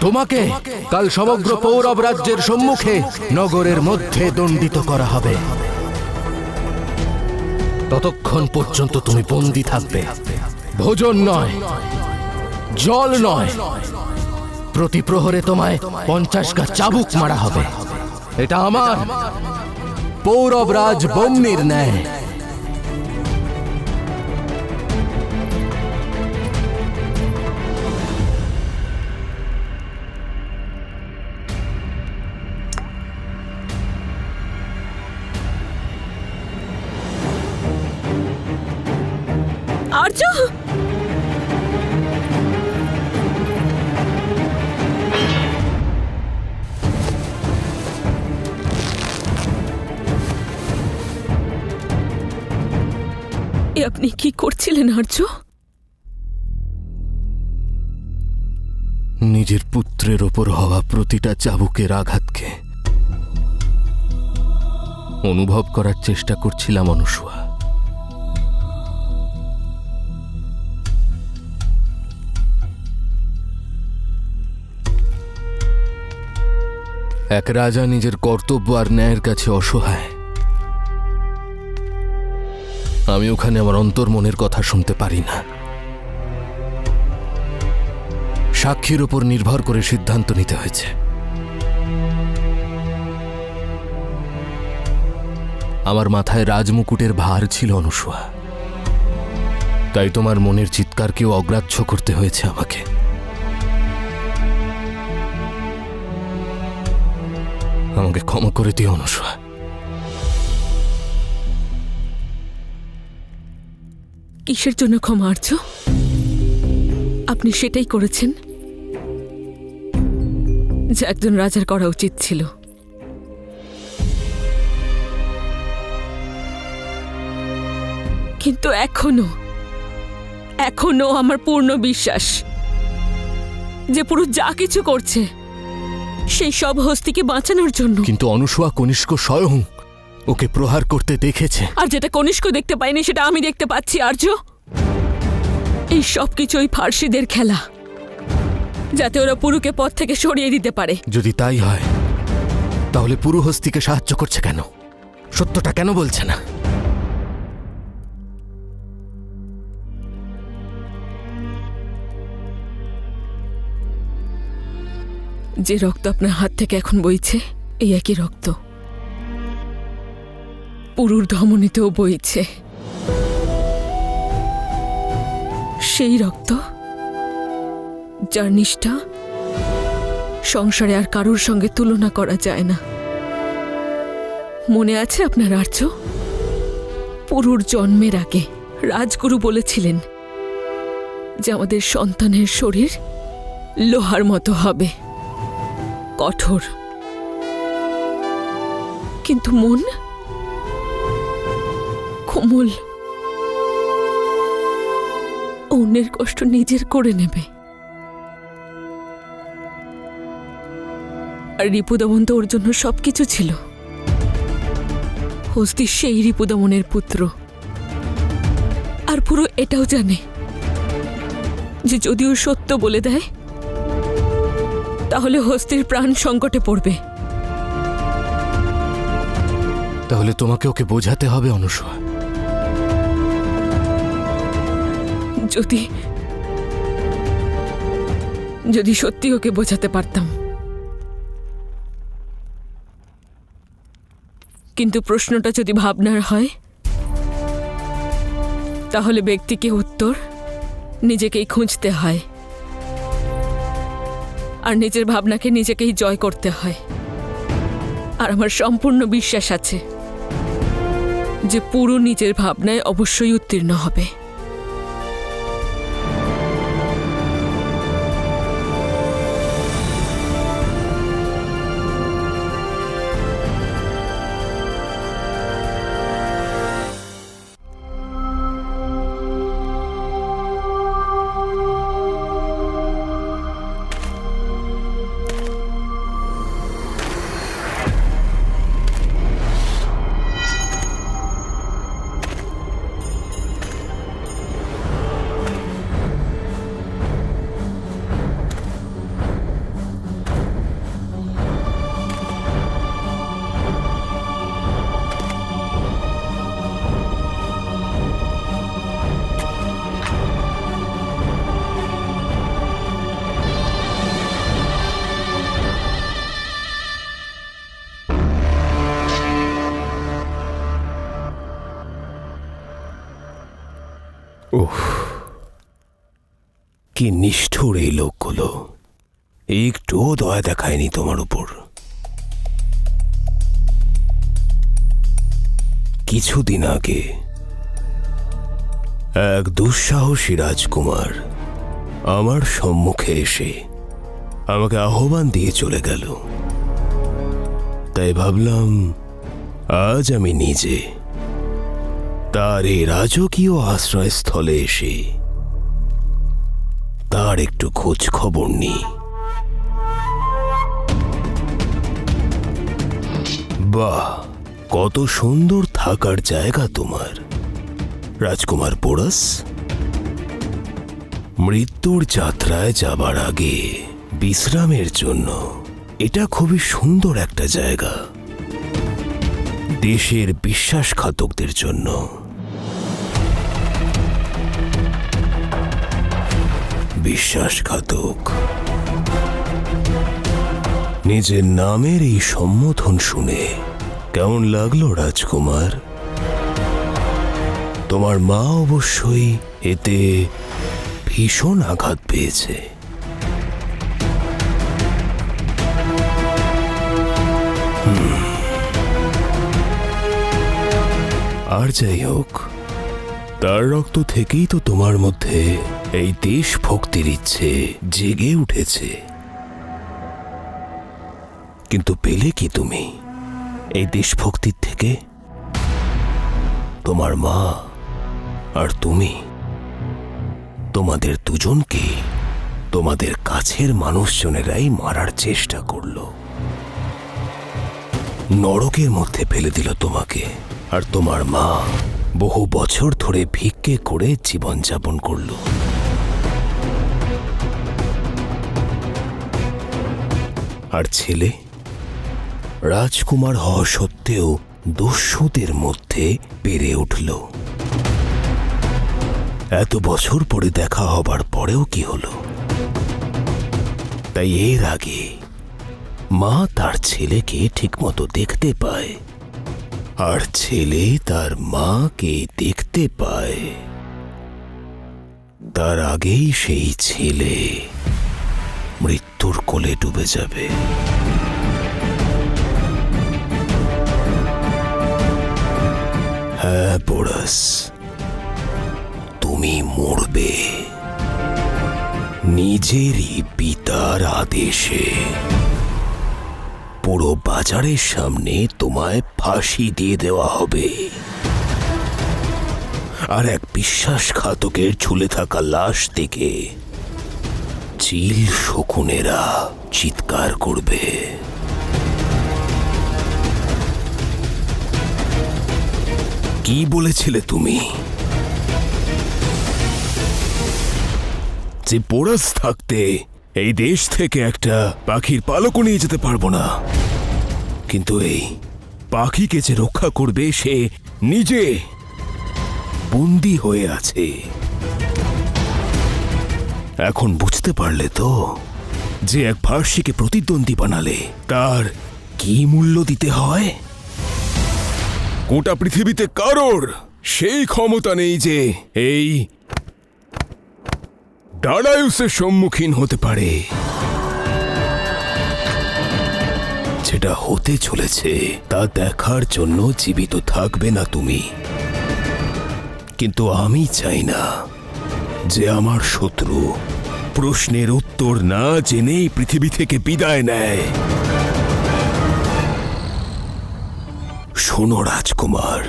তোমাকে কাল সমগ্র পৌরব রাজ্যের সম্মুখে নগরের মধ্যে দণ্ডিত করা হবে। ততক্ষণ পর্যন্ত তুমি বন্দী থাকবে। ভোজন নয়, জল নয়, প্রতি প্রহরে তোমায় 50 গা চাবুক মারা হবে। এটা আমার পৌরব রাজ বম্নির ন্যায়। আর্য, আপনি কি করছিলেন আর্য? নিজের পুত্রের ওপর হওয়া প্রতিটা চাবুকের আঘাতকে অনুভব করার চেষ্টা করছিলাম অনুসুয়া। এক রাজা নিজের কর্তব্য আর ন্যায়ের কাছে অসহায়। আমি ওখানে আমার অন্তর্মনের কথা শুনতে পারি না। সাক্ষীর উপর নির্ভর করে সিদ্ধান্ত নিতে হয়েছে। আমার মাথায় রাজমুকুটের ভার ছিল অনুসুয়া, তাই তোমার মনের চিৎকারকেও অগ্রাহ্য করতে হয়েছে আমাকে। আমাকে ক্ষমা করে দিও অনুসুয়া। কিসের জন্য ক্ষমা আর্য? আপনি সেটাই করেছেন যা একজন রাজার করা উচিত ছিল। কিন্তু এখনো আমার পূর্ণ বিশ্বাস যে পুরুষ যা কিছু করছে সেই সব হস্তিকে বাঁচানোর জন্য। কিন্তু অনুসুয়া কনিষ্ক স্বয়ং ওকে প্রহার করতে দেখেছে। আর যেটা কনিষ্ক দেখতে পাইনি সেটা আমি দেখতে পাচ্ছি আর্য। এই সব কিছুই ফার্সিদের খেলা, যাতে ওরা পুরুকে পথ থেকে সরিয়ে দিতে পারে। যদি তাই হয় তাহলে পুরু হস্তিকে সাহায্য করছে কেন? সত্যটা কেন বলছে না? যে রক্ত আপনার হাত থেকে এখন বইছে এই একই রক্ত পুরুর ধমনীতেও বইছে। সেই রক্ত যার নিষ্ঠা সংসারে আর কারোর সঙ্গে তুলনা করা যায় না। মনে আছে আপনার আর্য? পুরুর জন্মের আগে রাজগুরু বলেছিলেন যে আমাদের সন্তানের শরীর লোহার মতো হবে, কঠোর, কিন্তু মন কোমল, অন্যের কষ্ট নিজের করে নেবে। আর রিপুদমন তো ওর জন্য সবকিছু ছিল। হস্তি সেই রিপুদমনের পুত্র। আর পুরো এটাও জানে যে যদি ও সত্য বলে দেয় তাহলে হস্তির প্রাণ সংকটে পড়বে। তাহলে তোমাকে ওকে বোঝাতে হবে অনুসুয়া। যদি সত্যি ওকে বোঝাতে পারতাম। কিন্তু প্রশ্নটা যদি ভাবনার হয় তাহলে ব্যক্তিকে উত্তর নিজেকেই খুঁজতে হয়, আর নিজের ভাবনাকে নিজেকেই জয় করতে হয়। আর আমার সম্পূর্ণ বিশ্বাস আছে যে পুরো নিজের ভাবনায় অবশ্যই উত্তীর্ণ হবে। কি নিষ্ঠুর এই লোকগুলো, একটুও দয়া দেখায়নি তোমার উপর। কিছুদিন আগে এক দুঃসাহসী রাজকুমার আমার সম্মুখে এসে আমাকে আহ্বান দিয়ে চলে গেল। তাই ভাবলাম আজ আমি নিজে তার এই রাজকীয় আশ্রয়স্থলে এসে তার একটু খোঁজ খবর নিই। বাহ, কত সুন্দর থাকার জায়গা তোমার, রাজকুমার পোরাস। মৃত্যুর যাত্রায় যাবার আগে বিশ্রামের জন্য এটা খুবই সুন্দর একটা জায়গা। দেশের বিশ্বাসঘাতকদের জন্য। বিশ্বাসঘাতক, নিজের নামের এই সম্বোধন শুনে কেমন লাগলো রাজকুমার? তোমার মা অবশ্যই এতে ভীষণ আঘাত পেয়েছে। আর যাই হোক, তার রক্ত থেকেই তো তোমার মধ্যে এই দেশভক্তির ইচ্ছে জেগে উঠেছে। কিন্তু পেলে কি তুমি এই দেশভক্তির থেকে? তোমার মা আর তুমি, তোমাদের দুজনকে তোমাদের কাছের মানুষজনেরাই মারার চেষ্টা করলো। নরকের মধ্যে ফেলে দিল তোমাকে। আর তোমার মা বহু বছর ধরে ভিক্ষে করে জীবনযাপন করল। আর ছেলে রাজকুমার হওয়া সত্ত্বেও দস্যুদের মধ্যে বেড়ে উঠল। এত বছর পরে দেখা হবার পরেও কি হলো? তাই এর আগে মা তার ছেলেকে ঠিকমতো দেখতে পায়, আর ছেলে তার মাকে দেখতে পায়, তার আগেই সেই ছেলে মৃত্যুর কোলে ডুবে যাবে। হ্যাঁ পোরাস, তুমি মরবে নিজেরই পিতার আদেশে। পুরো বাজারের সামনে তোমায় ফাঁসি দিয়ে দেওয়া হবে, আর এক বিশ্বাসঘাতকের ঝুলে থাকা লাশ থেকে চিল শকুনেরা চিৎকার করবে। কি বলেছিলে তুমি? যে পোরাস থাকতে এই দেশ থেকে একটা পাখির পালকও নিয়ে যেতে পারবো না, কিন্তু এই পাখিকে যে রক্ষা করবে সে নিজে বন্দী হয়ে আছে। এখন বুঝতে পারলে তো যে এক ফার্সিকে প্রতিদ্বন্দ্বী বানালে তার কি মূল্য দিতে হয়? গোটা পৃথিবীতে কারোর সেই ক্ষমতা নেই যে এই ডাডায়ুসের সম্মুখীন হতে পারে। যেটা হতে চলেছে তা দেখার জন্য জীবিত থাকবে না তুমি, কিন্তু আমি চাই না যে আমার শত্রু প্রশ্নের উত্তর না জেনেই পৃথিবী থেকে বিদায় নেয়। শোনো রাজকুমার,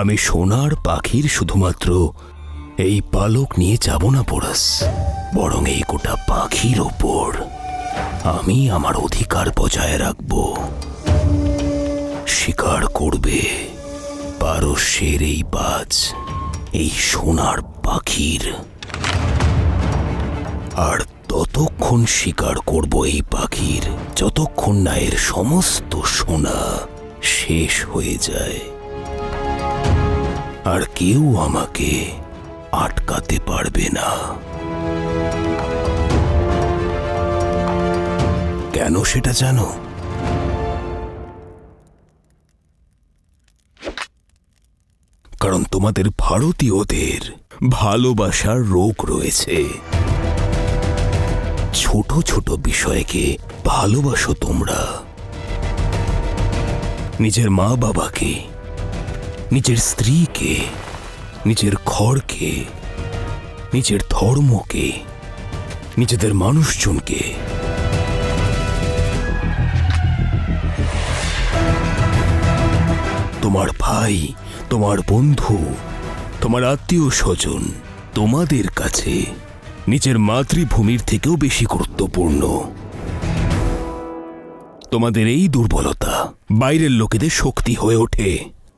আমি সোনার পাখির শুধুমাত্র এই পালক নিয়ে যাব না পোরাস, বরং এই গোটা পাখির ওপর আমি আমার অধিকার বজায় রাখব। শিকার করবে পারস্যের এই বাজ, এই সোনার পাখির। আর ততক্ষণ শিকার করব এই পাখির যতক্ষণ না এর সমস্ত সোনা শেষ হয়ে যায়, আর কেউ আমাকে আটকাতে পারবে না। কেন সেটা জানো? কারণ তোমাদের ভারতীয়দের ভালোবাসার রোগ রয়েছে। ছোট ছোট বিষয়কে ভালোবাসো তোমরা। নিজের মা বাবাকে, নিজের স্ত্রীকে, নিজের ঘরকে, নিজের ধর্মকে, নিজেদের মানুষজনকে। তোমার ভাই, তোমার বন্ধু, তোমার আত্মীয় স্বজন তোমাদের কাছে নিজের মাতৃভূমির থেকেও বেশি গুরুত্বপূর্ণ। তোমাদের এই দুর্বলতা বাইরের লোকেদের শক্তি হয়ে ওঠে,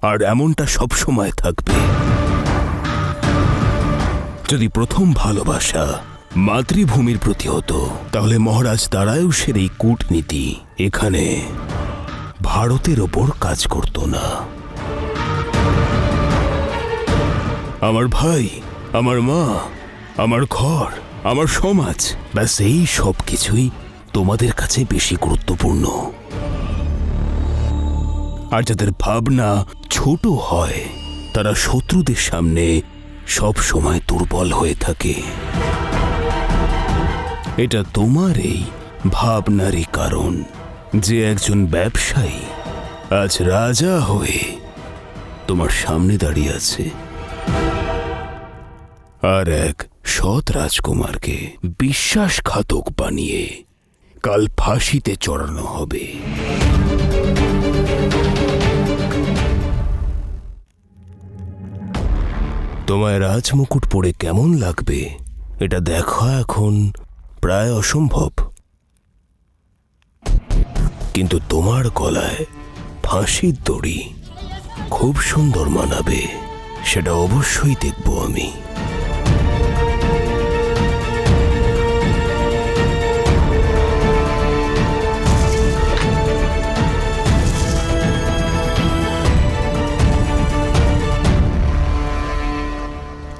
আর এমনটা সবসময় থাকবে। যদি প্রথম ভালোবাসা মাতৃভূমির প্রতি হতো, তাহলে মহারাজ দারায়ুষের এই কূটনীতি এখানে ভারতের ওপর কাজ করত না। আমার ভাই, আমার মা, আমার ঘর, আমার সমাজ, ব্যাস এই সব কিছুই তোমাদের কাছে বেশি গুরুত্বপূর্ণ। আর যাদের ভাবনা ছোট হয়, তারা শত্রুদের সামনে সব সময় দুর্বল হয়ে থাকে। এটা তোমার এই ভাবনারই কারণ যে একজন ব্যবসায়ী আজ রাজা হয়ে তোমার সামনে দাঁড়িয়ে আছে, আর এক সৎ রাজকুমারকে বিশ্বাসঘাতক বানিয়ে কাল ফাঁসিতে চড়ানো হবে। তোমায় রাজমুকুট পরে কেমন লাগবে এটা দেখা এখন প্রায় অসম্ভব, কিন্তু তোমার গলায় ফাঁসির দড়ি খুব সুন্দর মানাবে, সেটা অবশ্যই দেখব আমি।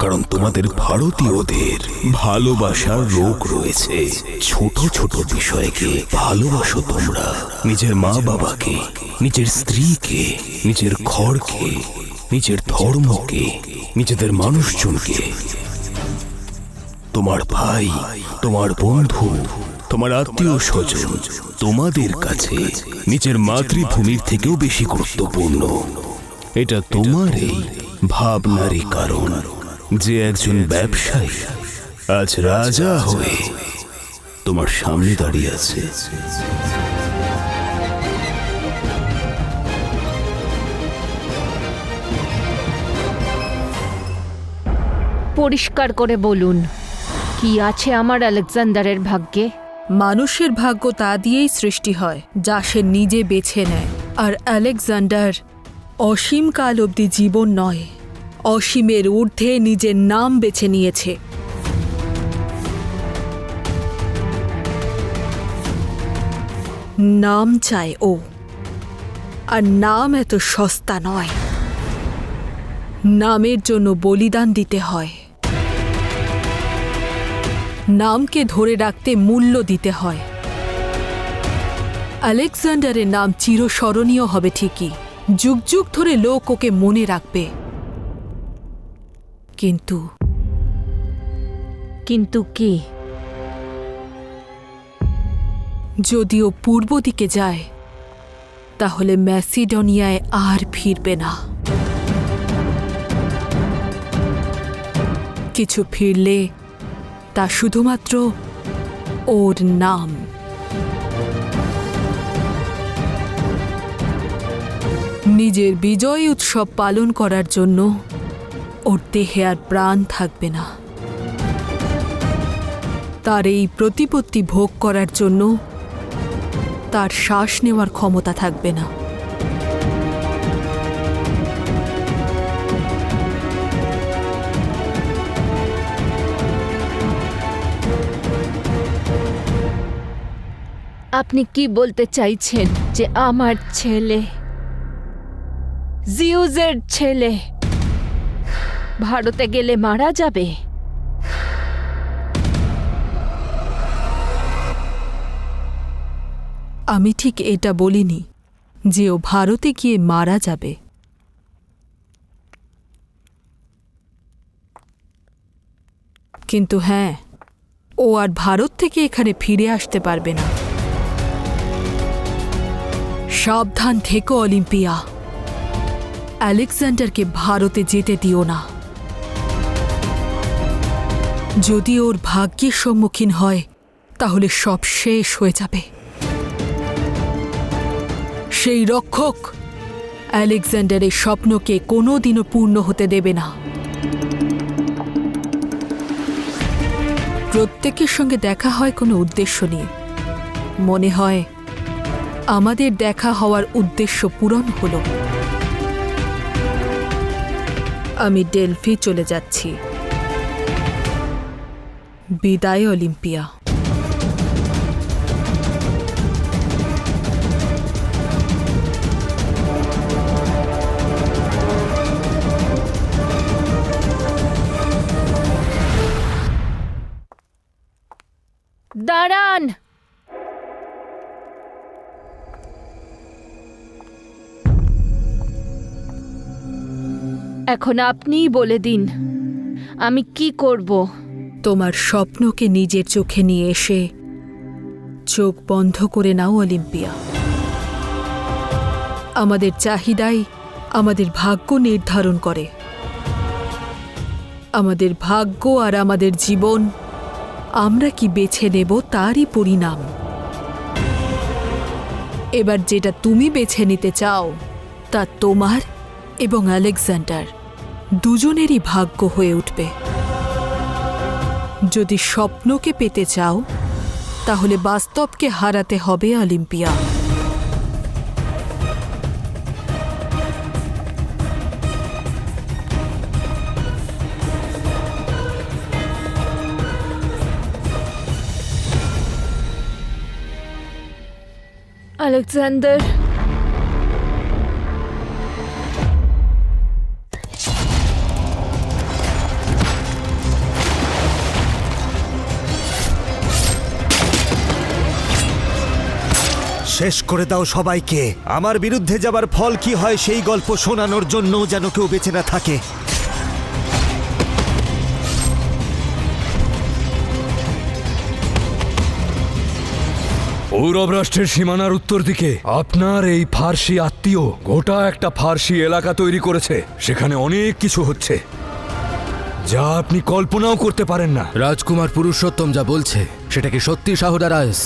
কারণ তোমাদের ভারতীয়দের ভালোবাসার রোগ রয়েছে। ছোট ছোট বিষয়কে ভালোবাসো তোমরা। নিজের মা বাবাকে, নিজের স্ত্রীকে, নিজের ঘরকে, নিজের ধর্মকে, নিজেদের মানুষজনকে। তোমার ভাই, তোমার বন্ধু, তোমার আত্মীয় স্বজন তোমাদের কাছে নিজের মাতৃভূমির থেকেও বেশি গুরুত্বপূর্ণ। এটা তোমার এই ভাবনারই কারণ যে একজন ব্যবসায়ী আজ রাজা হয়ে তোমার সামনে দাঁড়িয়ে আছে। পরিষ্কার করে বলুন, কি আছে আমার আলেকজান্ডারের ভাগ্যে? মানুষের ভাগ্য তা দিয়েই সৃষ্টি হয় যা সে নিজে বেছে নেয়। আর আলেকজান্ডার অসীম কাল অবধি জীবন নয়, অসীমের ঊর্ধ্বে নিজের নাম বেছে নিয়েছে। নাম চায় ও, আর নাম এত সস্তা নয়। নামের জন্য বলিদান দিতে হয়, নামকে ধরে রাখতে মূল্য দিতে হয়। আলেকজান্ডারের নাম চিরস্মরণীয় হবে ঠিকই, যুগ যুগ ধরে লোক ওকে মনে রাখবে। কিন্তু কিন্তু কি? যদিও পূর্ব দিকে যায়, তাহলে ম্যাসিডোনিয়ায় আর ফিরবে না। কিছু ফিরলে তা শুধুমাত্র ওর নাম। নিজের বিজয় উৎসব পালন করার জন্য ওর দেহে আর প্রাণ থাকবে না। তার এই প্রতিপত্তি ভোগ করার জন্য তার শ্বাস নেওয়ার ক্ষমতা থাকবে না। আপনি কি বলতে চাইছেন যে আমার ছেলে, জিউসের ছেলে, ভারতে গেলে মারা যাবে? আমি ঠিক এটা বলিনি যে ও ভারতে গিয়ে মারা যাবে। কিন্তু হ্যাঁ, ও আর ভারত থেকে এখানে ফিরে আসতে পারবে না। সাবধান থেকো অলিম্পিয়া, আলেকজান্ডারকে ভারতে যেতে দিও না। যদি ওর ভাগ্যের সম্মুখীন হয় তাহলে সব শেষ হয়ে যাবে। সেই রক্ষক আলেকজান্ডারের স্বপ্নকে কোনোদিনও পূর্ণ হতে দেবে না। প্রত্যেকের সঙ্গে দেখা হয় কোনো উদ্দেশ্য নিয়ে। মনে হয় আমাদের দেখা হওয়ার উদ্দেশ্য পূরণ হলো। আমি ডেলফি চলে যাচ্ছি। বিদায় অলিম্পিয়া। দাঁড়ান! এখন আপনিই বলে দিন আমি কি করব। তোমার স্বপ্নকে নিজের চোখে নিয়ে এসে চোখ বন্ধ করে নাও অলিম্পিয়া। আমাদের চাহিদাই আমাদের ভাগ্য নির্ধারণ করে। আমাদের ভাগ্য আর আমাদের জীবন আমরা কি বেছে নেব তারই পরিণাম। এবার যেটা তুমি বেছে নিতে চাও তা তোমার এবং আলেকজান্ডার দুজনেরই ভাগ্য হয়ে উঠবে। যদি স্বপ্নকে পেতে চাও তাহলে বাস্তবকে হারাতে হবে অলিম্পিয়া। আলেকজান্ডার, শেষ করে দাও সবাইকে। আমার বিরুদ্ধে যাবার ফল কি হয় সেই গল্প শোনানোর জন্য যেন কেউ বেঁচে না থাকে। পৌরব রাষ্ট্রের সীমানার উত্তর দিকে আপনার এই ফার্সি আত্মীয় গোটা একটা ফার্সি এলাকা তৈরি করেছে। সেখানে অনেক কিছু হচ্ছে যা আপনি কল্পনাও করতে পারেন না। রাজকুমার পুরুষোত্তম যা বলছে সেটা কি সত্যি শাহুদা রাইস?